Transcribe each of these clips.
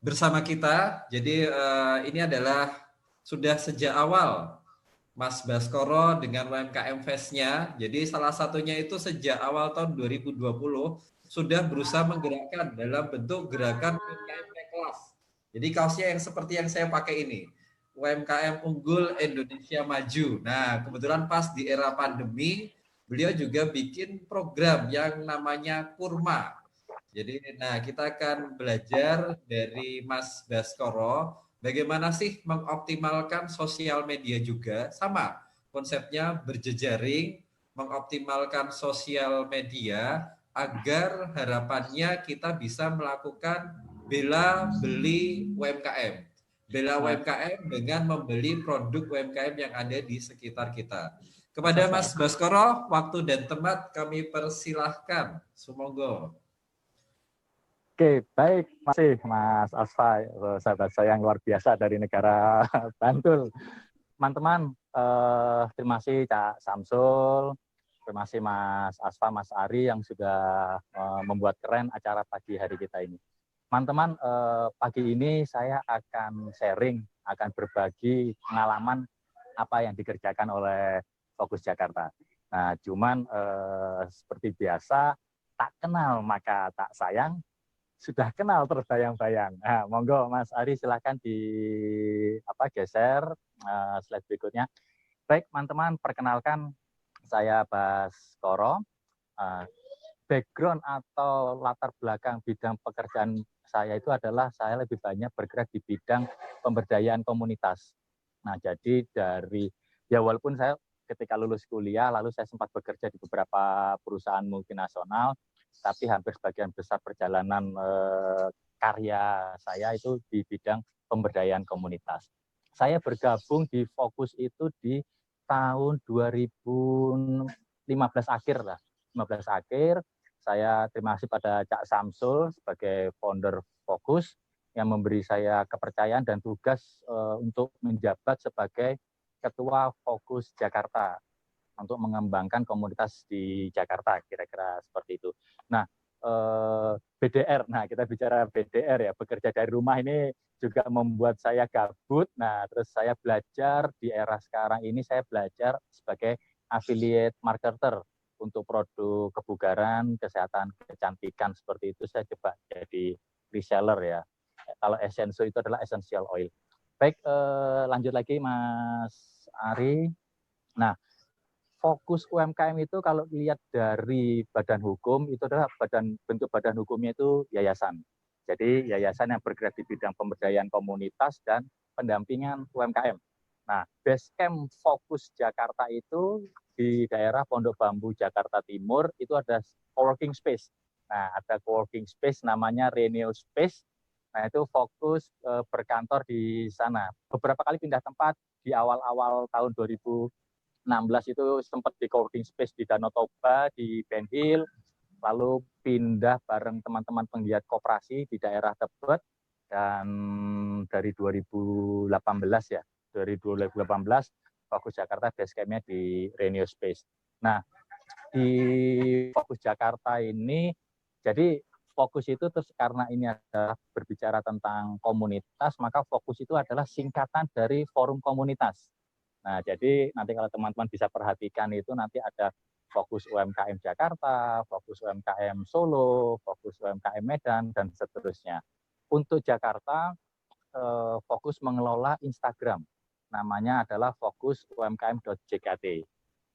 bersama kita. Jadi ini adalah sudah sejak awal Mas Baskoro dengan UMKM Fest-nya. Jadi salah satunya itu sejak awal tahun 2020 sudah berusaha menggerakkan dalam bentuk gerakan UMKM Kelas. Jadi kaosnya yang seperti yang saya pakai ini. UMKM Unggul Indonesia Maju. Nah, kebetulan pas di era pandemi, beliau juga bikin program yang namanya Kurma. Jadi, nah kita akan belajar dari Mas Baskoro bagaimana sih mengoptimalkan sosial media juga sama konsepnya berjejaring, mengoptimalkan sosial media agar harapannya kita bisa melakukan bela beli UMKM. Bela Mas, UMKM dengan membeli produk UMKM yang ada di sekitar kita. Kepada selesai. Mas Baskoro, waktu dan tempat kami persilahkan. Sumonggo. Oke, baik, masih Mas Asfa, sahabat saya yang luar biasa dari negara Bantul. Teman-teman, terima kasih Cak Samsul, terima kasih Mas Asfa, Mas Ari yang sudah membuat keren acara pagi hari kita ini. Teman-teman, pagi ini saya akan sharing, akan berbagi pengalaman apa yang dikerjakan oleh Fokus Jakarta. Nah, cuman seperti biasa, tak kenal maka tak sayang, sudah kenal terbayang-bayang. Nah, monggo Mas Ari silahkan geser slide berikutnya. Baik, teman-teman, perkenalkan saya Baskoro. Background atau latar belakang bidang pekerjaan saya itu adalah saya lebih banyak bergerak di bidang pemberdayaan komunitas. Nah, jadi walaupun saya ketika lulus kuliah, lalu saya sempat bekerja di beberapa perusahaan multinasional, tapi hampir sebagian besar perjalanan karya saya itu di bidang pemberdayaan komunitas. Saya bergabung di Fokus itu di tahun 2015 akhir lah. 15 akhir, saya terima kasih pada Cak Samsul sebagai founder Fokus yang memberi saya kepercayaan dan tugas untuk menjabat sebagai Ketua Fokus Jakarta untuk mengembangkan komunitas di Jakarta, kira-kira seperti itu. Nah, BDR, nah kita bicara BDR ya, bekerja dari rumah ini juga membuat saya gabut. Nah, terus saya belajar di era sekarang ini, saya belajar sebagai affiliate marketer untuk produk kebugaran, kesehatan, kecantikan, seperti itu saya coba jadi reseller ya. Kalau Essenso itu adalah essential oil. Baik, lanjut lagi Mas Ari. Nah, fokus UMKM itu kalau lihat dari badan hukum itu adalah bentuk badan hukumnya itu yayasan. Jadi yayasan yang bergerak di bidang pemberdayaan komunitas dan pendampingan UMKM. Nah, Basecamp Fokus Jakarta itu di daerah Pondok Bambu Jakarta Timur itu ada coworking space. Nah, ada coworking space namanya Reneo Space. Nah, itu fokus berkantor di sana. Beberapa kali pindah tempat di awal-awal tahun 2016 itu sempat di coworking space di Danau Toba, di Ben Hill, lalu pindah bareng teman-teman penggiat koperasi di daerah Tebet, dan dari 2018 ya, dari 2018 Fokus Jakarta Basecamp-nya di Reneo Space. Nah, di Fokus Jakarta ini, jadi Fokus itu terus karena ini adalah berbicara tentang komunitas, maka Fokus itu adalah singkatan dari forum komunitas. Nah, jadi nanti kalau teman-teman bisa perhatikan itu nanti ada Fokus UMKM Jakarta, Fokus UMKM Solo, Fokus UMKM Medan, dan seterusnya. Untuk Jakarta, Fokus mengelola Instagram. Namanya adalah fokus umkm.jkt.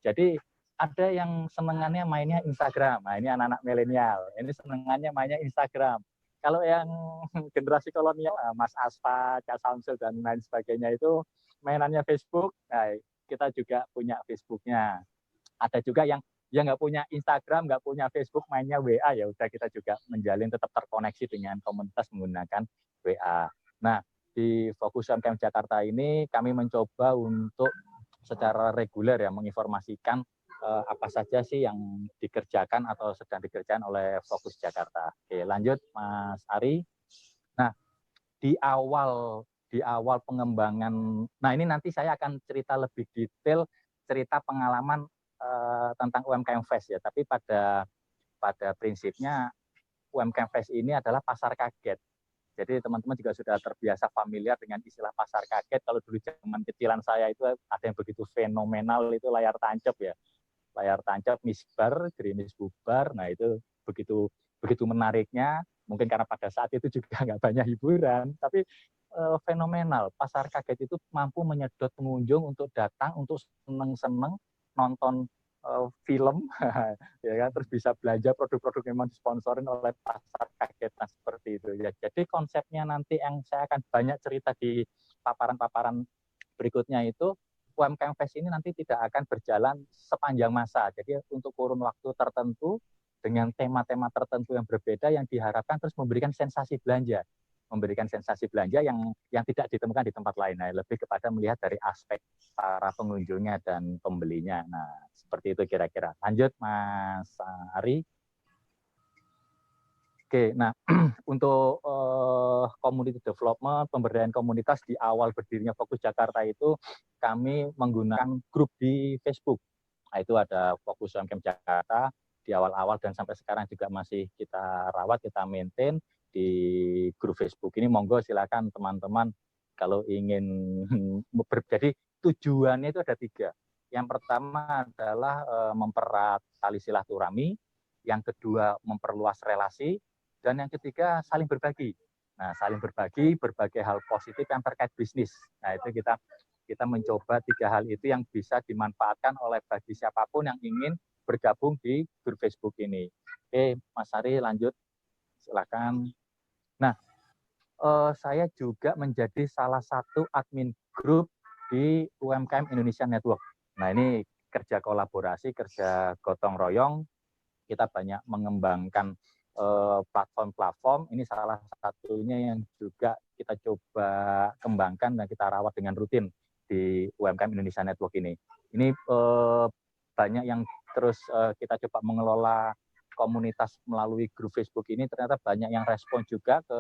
Jadi ada yang senengannya mainnya Instagram. Nah, ini anak-anak milenial. Ini senengannya mainnya Instagram. Kalau yang generasi kolonial, Mas Asfa, Cak Samsul, dan lain sebagainya itu mainannya Facebook. Nah, kita juga punya Facebooknya. Ada juga yang nggak punya Instagram, nggak punya Facebook, mainnya WA, ya udah kita juga menjalin tetap terkoneksi dengan komunitas menggunakan WA. Nah, di Fokus UMKM Jakarta ini kami mencoba untuk secara reguler ya menginformasikan apa saja sih yang dikerjakan atau sedang dikerjakan oleh Fokus Jakarta. Oke, lanjut Mas Ari. Nah, di awal pengembangan, nah ini nanti saya akan cerita lebih detail cerita pengalaman tentang UMKM Fest ya, tapi pada prinsipnya UMKM Fest ini adalah pasar kaget. Jadi teman-teman juga sudah terbiasa familiar dengan istilah pasar kaget. Kalau dulu zaman kecilan saya itu ada yang begitu fenomenal, itu layar tancap ya. Layar tancap misbar, gerimis bubar. Nah itu begitu begitu menariknya. Mungkin karena pada saat itu juga nggak banyak hiburan, tapi fenomenal. Pasar kaget itu mampu menyedot pengunjung untuk datang, untuk seneng-seneng nonton film, ya kan, terus bisa belanja produk-produk yang memang disponsorin oleh pasar kaget, nah, seperti itu ya. Jadi konsepnya nanti yang saya akan banyak cerita di paparan-paparan berikutnya itu, UMKM Fest ini nanti tidak akan berjalan sepanjang masa. Jadi untuk kurun waktu tertentu dengan tema-tema tertentu yang berbeda yang diharapkan terus memberikan sensasi belanja, yang tidak ditemukan di tempat lain. Nah, lebih kepada melihat dari aspek para pengunjungnya dan pembelinya. Nah, seperti itu kira-kira. Lanjut, Mas Ari. Oke, nah untuk community development, pemberdayaan komunitas di awal berdirinya Fokus Jakarta itu kami menggunakan grup di Facebook. Nah, itu ada Fokus UMKM Jakarta di awal-awal dan sampai sekarang juga masih kita rawat, kita maintain di grup Facebook ini. Monggo silakan teman-teman kalau ingin jadi tujuannya itu ada 3. Yang pertama adalah mempererat tali silaturahmi, yang kedua memperluas relasi, dan yang ketiga saling berbagi. Nah, saling berbagi berbagai hal positif yang terkait bisnis. Nah, itu kita mencoba 3 hal itu yang bisa dimanfaatkan oleh bagi siapapun yang ingin bergabung di grup Facebook ini. Oke, Mas Ari lanjut, silakan. Nah, saya juga menjadi salah satu admin grup di UMKM Indonesia Network. Nah, ini kerja kolaborasi, kerja gotong royong, kita banyak mengembangkan platform-platform. Ini salah satunya yang juga kita coba kembangkan dan kita rawat dengan rutin di UMKM Indonesia Network ini. Ini banyak yang terus kita coba mengelola komunitas melalui grup Facebook ini, ternyata banyak yang respon juga ke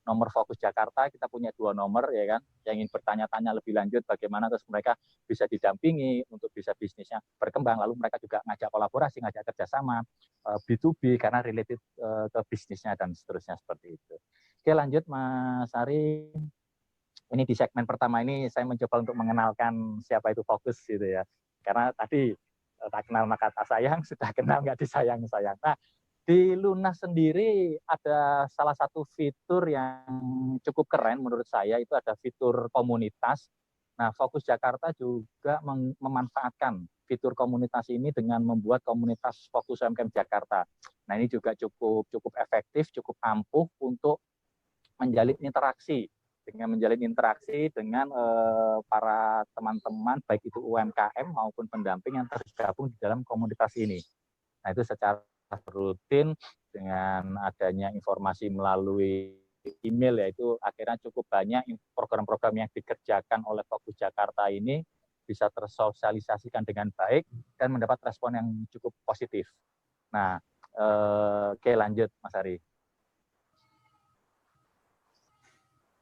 nomor Fokus Jakarta. Kita punya 2 nomor ya kan, yang ingin bertanya-tanya lebih lanjut bagaimana terus mereka bisa didampingi untuk bisa bisnisnya berkembang, lalu mereka juga ngajak kolaborasi, ngajak kerjasama B2B karena related ke bisnisnya dan seterusnya seperti itu. Oke, lanjut Mas Ari. Ini di segmen pertama ini saya mencoba untuk mengenalkan siapa itu Fokus gitu ya, karena tadi tak kenal maka tak sayang, sudah kenal nggak disayang-sayang. Nah, di Lunas sendiri ada salah satu fitur yang cukup keren menurut saya, itu ada fitur komunitas. Nah, Fokus Jakarta juga memanfaatkan fitur komunitas ini dengan membuat komunitas Fokus UMKM Jakarta. Nah, ini juga cukup efektif, cukup ampuh untuk menjalin interaksi dengan para teman-teman baik itu UMKM maupun pendamping yang tergabung di dalam komunitas ini. Nah, itu secara rutin dengan adanya informasi melalui email, yaitu akhirnya cukup banyak program-program yang dikerjakan oleh Fokus Jakarta ini bisa tersosialisasikan dengan baik dan mendapat respon yang cukup positif. Nah, oke, lanjut Mas Ari.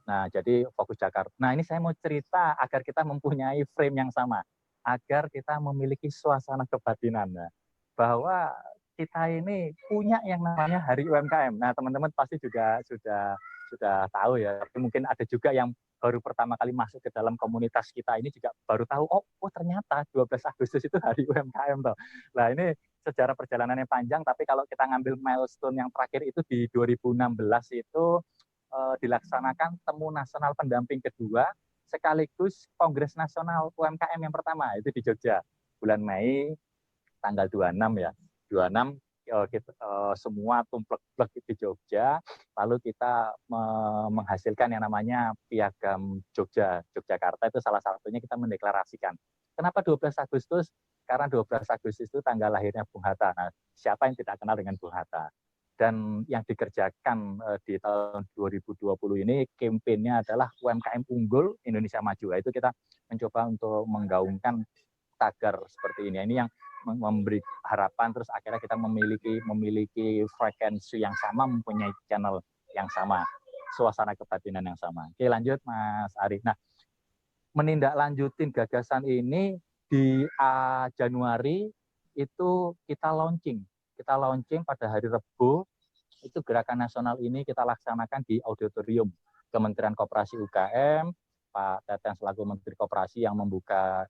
Nah, jadi Fokus Jakarta. Nah, ini saya mau cerita agar kita mempunyai frame yang sama, agar kita memiliki suasana kebatinan. Nah, bahwa kita ini punya yang namanya Hari UMKM. Nah, teman-teman pasti juga sudah tahu ya. Tapi mungkin ada juga yang baru pertama kali masuk ke dalam komunitas kita ini juga baru tahu, oh ternyata 12 Agustus itu Hari UMKM toh. Nah, ini sejarah perjalanannya panjang, tapi kalau kita ngambil milestone yang terakhir itu di 2016 itu dilaksanakan temu nasional pendamping kedua sekaligus Kongres Nasional UMKM yang pertama, itu di Jogja bulan Mei tanggal 26 ya. 26 kita semua tumplek-plek di Jogja, lalu kita menghasilkan yang namanya Piagam Yogyakarta. Itu salah satunya kita mendeklarasikan. Kenapa 12 Agustus? Karena 12 Agustus itu tanggal lahirnya Bung Hatta. Nah, siapa yang tidak kenal dengan Bung Hatta? Dan yang dikerjakan di tahun 2020 ini kampanye adalah UMKM Unggul Indonesia Maju. Itu kita mencoba untuk menggaungkan tagar seperti ini. Ini yang memberi harapan, terus akhirnya kita memiliki frekuensi yang sama, mempunyai channel yang sama, suasana kebatinan yang sama. Oke, lanjut Mas Ari. Nah, menindaklanjutin gagasan ini di Januari itu kita launching pada hari Rabu itu gerakan nasional ini kita laksanakan di auditorium Kementerian Koperasi UKM, Pak Teten selaku Menteri Koperasi yang membuka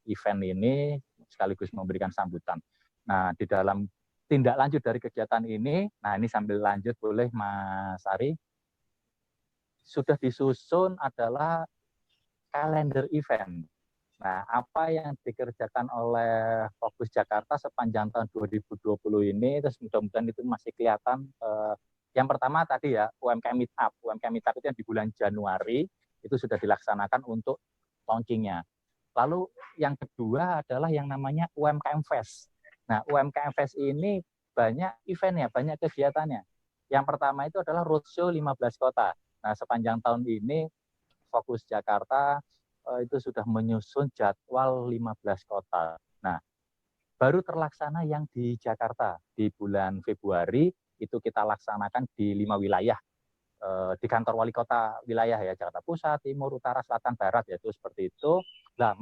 event ini sekaligus memberikan sambutan. Nah, di dalam tindak lanjut dari kegiatan ini, nah ini sambil lanjut boleh Mas Ari, sudah disusun adalah kalender event. Nah, apa yang dikerjakan oleh Fokus Jakarta sepanjang tahun 2020 ini, terus mudah-mudahan itu masih kelihatan. Yang pertama tadi ya, UMKM Meetup. UMKM Meetup itu yang di bulan Januari, itu sudah dilaksanakan untuk launchingnya. Lalu yang kedua adalah yang namanya UMKM Fest. Nah, UMKM Fest ini banyak eventnya, banyak kegiatannya. Yang pertama itu adalah roadshow 15 kota. Nah, sepanjang tahun ini Fokus Jakarta itu sudah menyusun jadwal 15 kota. Nah, baru terlaksana yang di Jakarta di bulan Februari, itu kita laksanakan di 5 wilayah. Di kantor wali kota wilayah ya, Jakarta Pusat, Timur, Utara, Selatan, Barat, yaitu seperti itu. Nah,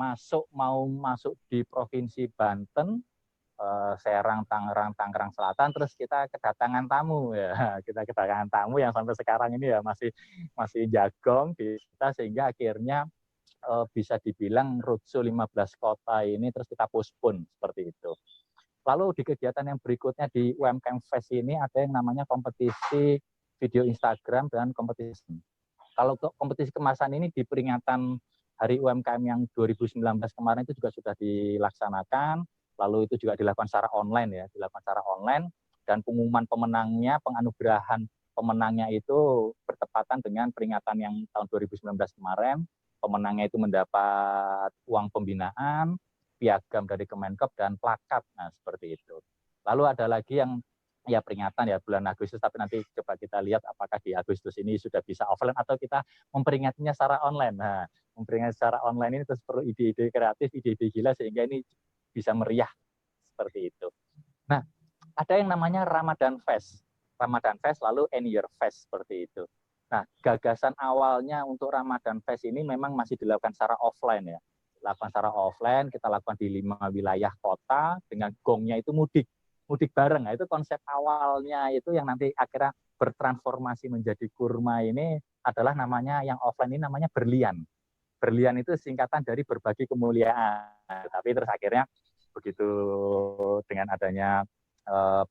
mau masuk di Provinsi Banten, Serang, Tangerang Selatan, terus kita kedatangan tamu ya, kita kedatangan tamu yang sampai sekarang ini ya masih jagong di kita, sehingga akhirnya bisa dibilang roadshow 15 kota ini terus kita postpone seperti itu. Lalu di kegiatan yang berikutnya di UMKM Fest ini ada yang namanya kompetisi video Instagram dan kompetisi. Kalau kompetisi kemasan ini di peringatan Hari UMKM yang 2019 kemarin itu juga sudah dilaksanakan, lalu itu juga dilakukan secara online ya, dan pengumuman pemenangnya, penganugerahan pemenangnya itu bertepatan dengan peringatan yang tahun 2019 kemarin. Pemenangnya itu mendapat uang pembinaan, piagam dari Kemenkop, dan plakat. Nah, seperti itu. Lalu ada lagi yang ya peringatan ya bulan Agustus, tapi nanti coba kita lihat apakah di Agustus ini sudah bisa offline atau kita memperingatinya secara online. Nah, memperingati secara online ini terus perlu ide-ide kreatif, ide-ide gila sehingga ini bisa meriah seperti itu. Nah, ada yang namanya Ramadan Fest. Ramadan Fest lalu End Year Fest seperti itu. Nah, gagasan awalnya untuk Ramadan Fest ini memang masih dilakukan secara offline ya. Lakukan secara offline, kita lakukan di 5 wilayah kota, dengan gongnya itu mudik bareng. Nah, itu konsep awalnya itu yang nanti akhirnya bertransformasi menjadi kurma ini adalah namanya yang offline ini namanya berlian. Berlian itu singkatan dari berbagi kemuliaan. Tapi terus akhirnya begitu dengan adanya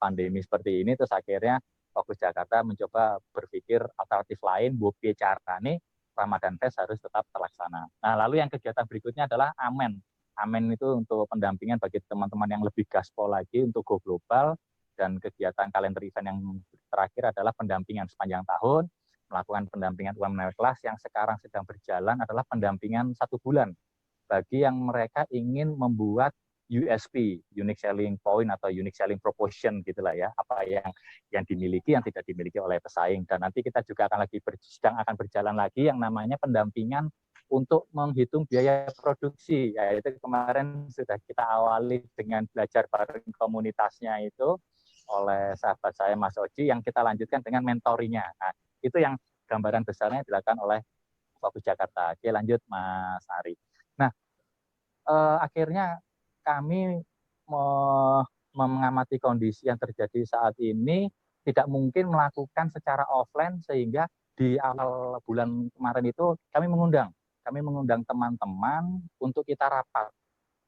pandemi seperti ini, terus akhirnya Fokus Jakarta mencoba berpikir alternatif lain, buat carane Ramadan Fest harus tetap terlaksana. Nah, lalu yang kegiatan berikutnya adalah Amen. Amen itu untuk pendampingan bagi teman-teman yang lebih gaspol lagi untuk go global, dan kegiatan kalender event yang terakhir adalah pendampingan sepanjang tahun, melakukan pendampingan UMKM kelas yang sekarang sedang berjalan adalah pendampingan 1 bulan bagi yang mereka ingin membuat USP, unique selling point atau unique selling proposition gitulah ya, apa yang dimiliki yang tidak dimiliki oleh pesaing. Dan nanti kita juga sedang akan berjalan lagi yang namanya pendampingan untuk menghitung biaya produksi. Yaitu kemarin sudah kita awali dengan belajar bareng komunitasnya itu oleh sahabat saya Mas Oji, yang kita lanjutkan dengan mentorinya. Nah, itu yang gambaran besarnya dilakukan oleh Fokus Jakarta. Oke, lanjut Mas Ari. Nah, akhirnya kami mengamati kondisi yang terjadi saat ini, tidak mungkin melakukan secara offline, sehingga di awal bulan kemarin itu kami mengundang teman-teman untuk kita rapat,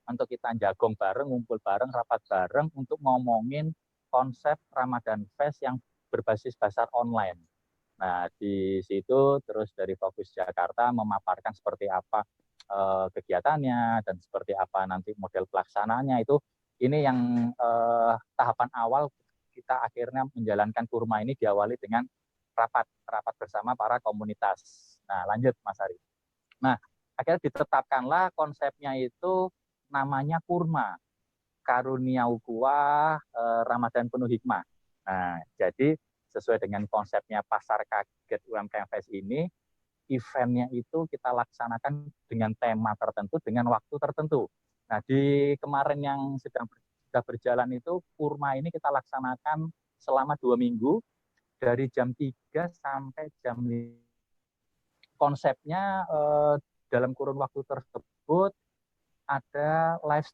untuk kita jagong bareng, ngumpul bareng, rapat bareng untuk ngomongin konsep Ramadan Fest yang berbasis pasar online. Nah, di situ terus dari Fokus Jakarta memaparkan seperti apa kegiatannya dan seperti apa nanti model pelaksanaannya. Itu ini yang tahapan awal kita akhirnya menjalankan kurma ini diawali dengan rapat bersama para komunitas. Nah, lanjut Mas Ari. Nah, akhirnya ditetapkanlah konsepnya itu namanya kurma, karunia ukuah Ramadan penuh hikmah. Nah, jadi sesuai dengan konsepnya pasar kaget UMKM Fest ini, eventnya itu kita laksanakan dengan tema tertentu, dengan waktu tertentu. Nah, di kemarin yang sudah berjalan itu, kurma ini kita laksanakan selama 2 minggu, dari jam 3 sampai jam 5. Konsepnya dalam kurun waktu tersebut ada live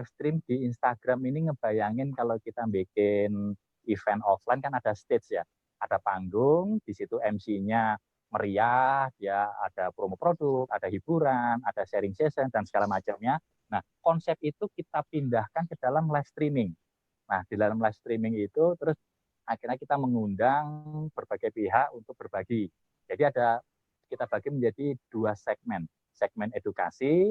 stream di Instagram ini, ngebayangin kalau kita bikin event offline kan ada stage ya, ada panggung, di situ MC-nya meriah, dia ada promo produk, ada hiburan, ada sharing session dan segala macamnya. Nah, konsep itu kita pindahkan ke dalam live streaming. Nah, di dalam live streaming itu terus akhirnya kita mengundang berbagai pihak untuk berbagi. Jadi kita bagi menjadi 2 segmen. Segmen edukasi,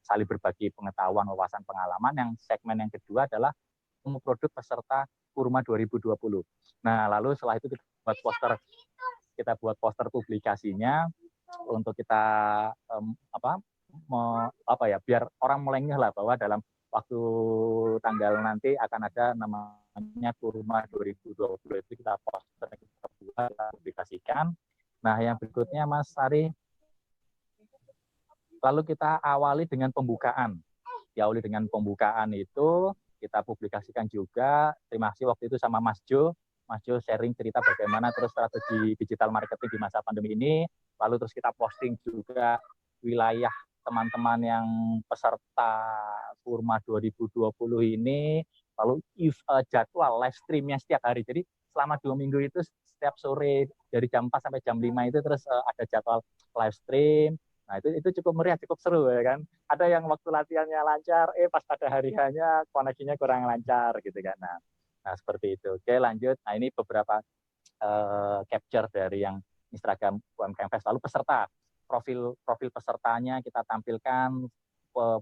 saling berbagi pengetahuan, wawasan, pengalaman. Yang segmen yang kedua adalah produk peserta Kurma 2020. Nah, lalu setelah itu kita buat poster publikasinya untuk kita biar orang mulai ngeh lah bahwa dalam waktu tanggal nanti akan ada namanya Kurma 2020 itu kita poster, kita buat, kita publikasikan. Nah, yang berikutnya Mas Ari, lalu kita awali dengan pembukaan. Diawali dengan pembukaan itu kita publikasikan juga. Terima kasih waktu itu sama Mas Jo. Mas Jo sharing cerita bagaimana terus strategi digital marketing di masa pandemi ini. Lalu terus kita posting juga wilayah teman-teman yang peserta Kurma 2020 ini. Lalu jadwal live streamnya setiap hari. Jadi selama 2 minggu itu setiap sore dari jam 4 sampai jam 5 itu terus ada jadwal live stream. Nah, itu cukup meriah, cukup seru ya kan. Ada yang waktu latihannya lancar, pas pada hari hanya koneksinya kurang lancar gitu kan. Nah, seperti itu. Oke, lanjut. Nah, ini beberapa capture dari yang Instagram UMKM Fest. Lalu peserta, profil pesertanya kita tampilkan,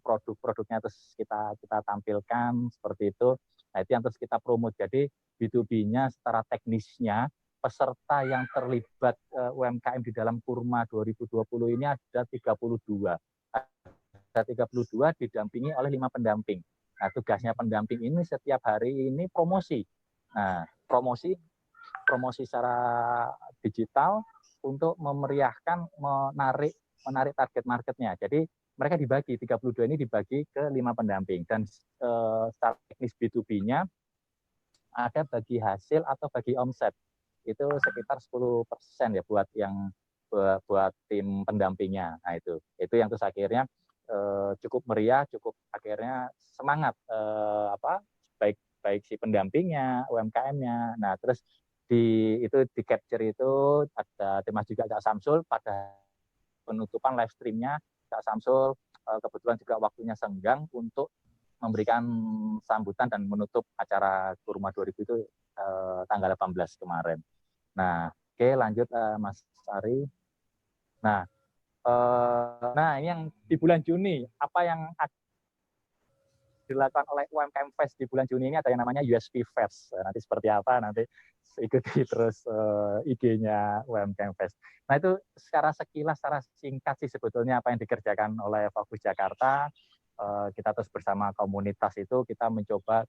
produk-produknya terus kita tampilkan seperti itu. Nah, itu yang terus kita promote. Jadi B2B-nya secara teknisnya peserta yang terlibat UMKM di dalam Kurma 2020 ini ada 32. Ada 32 didampingi oleh 5 pendamping. Nah, tugasnya pendamping ini setiap hari ini promosi. Nah, promosi secara digital untuk memeriahkan, menarik target marketnya. Jadi mereka dibagi, 32 ini dibagi ke 5 pendamping. Dan secara teknis B2B-nya ada bagi hasil atau bagi omset. Itu sekitar 10% ya buat tim pendampingnya. Nah, itu yang terus akhirnya cukup meriah, cukup akhirnya semangat baik si pendampingnya, UMKM-nya. Nah, terus di capture itu ada terima juga Kak Samsul pada penutupan live stream-nya. Kak Samsul kebetulan juga waktunya senggang untuk memberikan sambutan dan menutup acara Kurma 2000 itu tanggal 18 kemarin. Nah, oke, lanjut Mas Ari. Nah, ini yang di bulan Juni, apa yang dilakukan oleh UMKM Fest di bulan Juni ini ada yang namanya USP Fest. Nanti seperti apa, nanti ikuti terus IG-nya UMKM Fest. Nah, itu secara sekilas, secara singkat sih sebetulnya apa yang dikerjakan oleh Fokus Jakarta. Kita terus bersama komunitas itu kita mencoba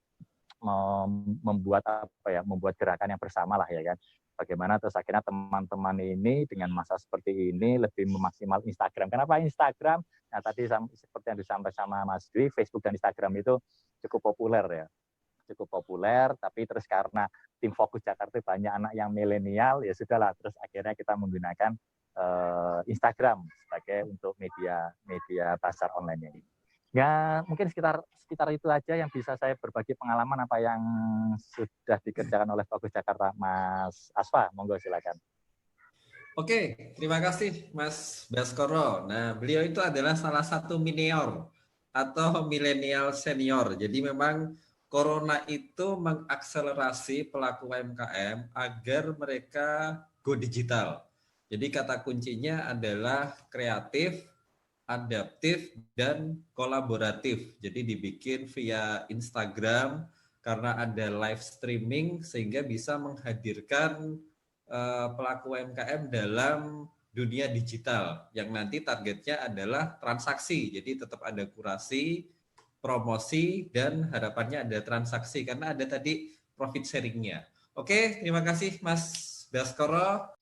membuat gerakan yang bersama lah ya kan. Bagaimana terus akhirnya teman-teman ini dengan masa seperti ini lebih memaksimal Instagram. Kenapa Instagram? Nah, tadi seperti yang disampaikan sama Mas Dwi, Facebook dan Instagram itu cukup populer ya. Cukup populer, tapi terus karena tim Fokus Jakarta banyak anak yang milenial, ya sudahlah, terus akhirnya kita menggunakan Instagram sebagai untuk media pasar online ini. Ya, mungkin sekitar itu aja yang bisa saya berbagi pengalaman apa yang sudah dikerjakan oleh Fokus Jakarta. Mas Asfa, monggo silakan. Oke, terima kasih Mas Baskoro. Nah, beliau itu adalah salah satu minior atau milenial senior. Jadi memang Corona itu mengakselerasi pelaku UMKM agar mereka go digital. Jadi kata kuncinya adalah kreatif, adaptif, dan kolaboratif. Jadi dibikin via Instagram karena ada live streaming sehingga bisa menghadirkan pelaku UMKM dalam dunia digital yang nanti targetnya adalah transaksi. Jadi tetap ada kurasi, promosi, dan harapannya ada transaksi karena ada tadi profit sharingnya. Oke, terima kasih Mas Baskoro.